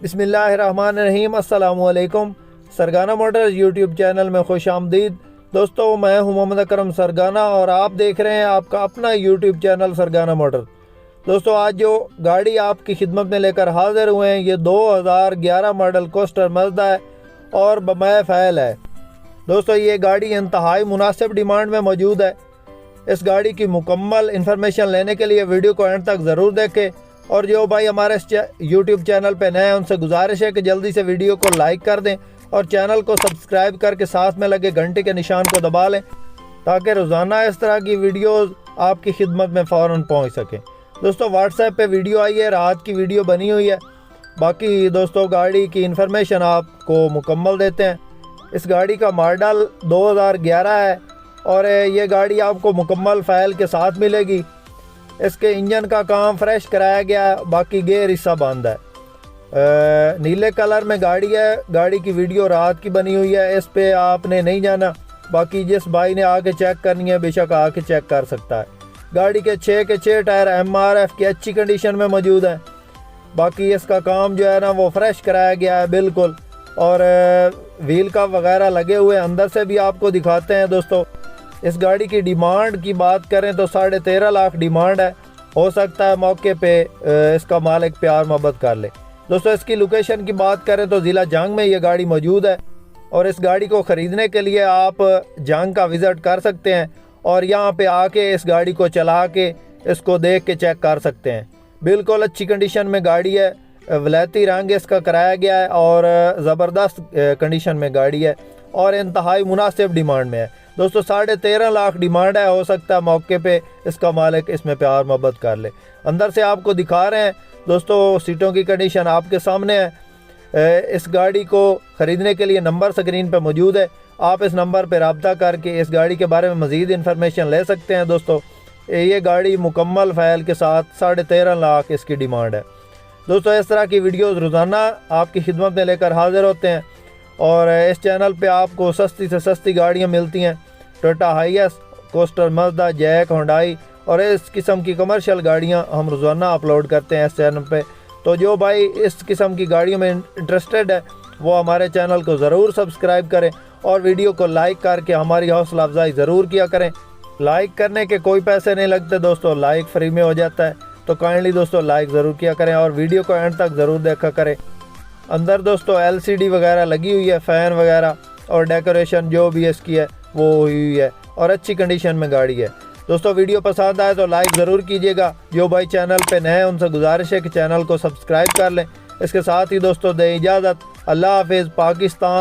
बिस्मिल्लाहिर्रहमानिर्रहीम। अस्सलामुअलैकुम। सरगाना Motors YouTube channel में खुश आमदीद। दोस्तों, मैं हूं मोहम्मद अकरम सरगाना और आप देख रहे हैं आपका अपना यूट्यूब चैनल सरगाना मोटर्स। दोस्तों, आज जो गाड़ी आपकी खिदमत में लेकर हाजिर हुए हैं ये 2011 मॉडल कोस्टर मज़दा है और बमाए फ़ैल है। दोस्तों, ये गाड़ी इंतहाई मुनासिब डिमांड में मौजूद है। इस गाड़ी की मुकम्मल इन्फॉर्मेशन लेने के लिए वीडियो को एंड तक ज़रूर देखें और जो भाई हमारे यूट्यूब चैनल पे नए हैं उनसे गुजारिश है कि जल्दी से वीडियो को लाइक कर दें और चैनल को सब्सक्राइब करके साथ में लगे घंटे के निशान को दबा लें ताकि रोज़ाना इस तरह की वीडियोस आपकी खिदमत में फ़ौरन पहुंच सकें। दोस्तों, व्हाट्सएप पे वीडियो आई है, रात की वीडियो बनी हुई है। बाकी दोस्तों, गाड़ी की इन्फॉर्मेशन आपको मुकम्मल देते हैं। इस गाड़ी का मॉडल 2011 है और ये गाड़ी आपको मुकम्मल फ़ाइल के साथ मिलेगी। इसके इंजन का काम फ्रेश कराया गया है, बाकी गेयर हिस्सा बंद है। नीले कलर में गाड़ी है। गाड़ी की वीडियो रात की बनी हुई है, इस पे आपने नहीं जाना। बाकी जिस भाई ने आके चेक करनी है बेशक आके चेक कर सकता है। गाड़ी के 6 के 6 टायर MRF की अच्छी कंडीशन में मौजूद है। बाकी इसका काम जो है ना वो फ्रेश कराया गया है बिल्कुल, और व्हील कप वगैरह लगे हुए अंदर से भी आपको दिखाते हैं। दोस्तों, इस गाड़ी की डिमांड की बात करें तो 13.5 लाख डिमांड है। हो सकता है मौके पे इसका मालिक प्यार मोहब्बत कर ले। दोस्तों, इसकी लोकेशन की बात करें तो ज़िला जंग में ये गाड़ी मौजूद है और इस गाड़ी को ख़रीदने के लिए आप जंग का विज़िट कर सकते हैं और यहाँ पे आके इस गाड़ी को चला के इसको देख के चेक कर सकते हैं। बिल्कुल अच्छी कंडीशन में गाड़ी है, वलैती रंग इसका कराया गया है और ज़बरदस्त कंडीशन में गाड़ी है और इंतहाई मुनासिब डिमांड में है। दोस्तों, 13.5 लाख डिमांड है। हो सकता है मौके पे इसका मालिक इसमें प्यार मोहब्बत कर ले। अंदर से आपको दिखा रहे हैं। दोस्तों, सीटों की कंडीशन आपके सामने है। इस गाड़ी को ख़रीदने के लिए नंबर स्क्रीन पे मौजूद है। आप इस नंबर पर रब्ता करके इस गाड़ी के बारे में मज़ीद इन्फॉर्मेशन ले सकते हैं। दोस्तों, ये गाड़ी मुकम्मल फ़ाइल के साथ 13.5 लाख इसकी डिमांड है। दोस्तों, इस तरह की वीडियोज़ रोज़ाना आपकी खिदमत में लेकर हाजिर होते हैं और इस चैनल पे आपको सस्ती से सस्ती गाड़ियाँ मिलती हैं। Toyota Hiace, Coaster Mazda, JAC, Hyundai और इस किस्म की कमर्शियल गाड़ियाँ हम रोज़ाना अपलोड करते हैं इस चैनल पे। तो जो भाई इस किस्म की गाड़ियों में इंटरेस्टेड है वो हमारे चैनल को ज़रूर सब्सक्राइब करें और वीडियो को लाइक करके हमारी हौसला अफजाई ज़रूर किया करें। लाइक करने के कोई पैसे नहीं लगते दोस्तों, लाइक फ्री में हो जाता है। तो काइंडली दोस्तों लाइक ज़रूर किया करें और वीडियो को एंड तक ज़रूर देखा करें। अंदर दोस्तों LCD वगैरह लगी हुई है, फ़ैन वगैरह और डेकोरेशन जो भी इसकी है वो हुई है और अच्छी कंडीशन में गाड़ी है। दोस्तों, वीडियो पसंद आए तो लाइक ज़रूर कीजिएगा। जो भाई चैनल पे नए हैं उनसे गुजारिश है कि चैनल को सब्सक्राइब कर लें। इसके साथ ही दोस्तों दें इजाज़त। अल्लाह हाफिज़। पाकिस्तान।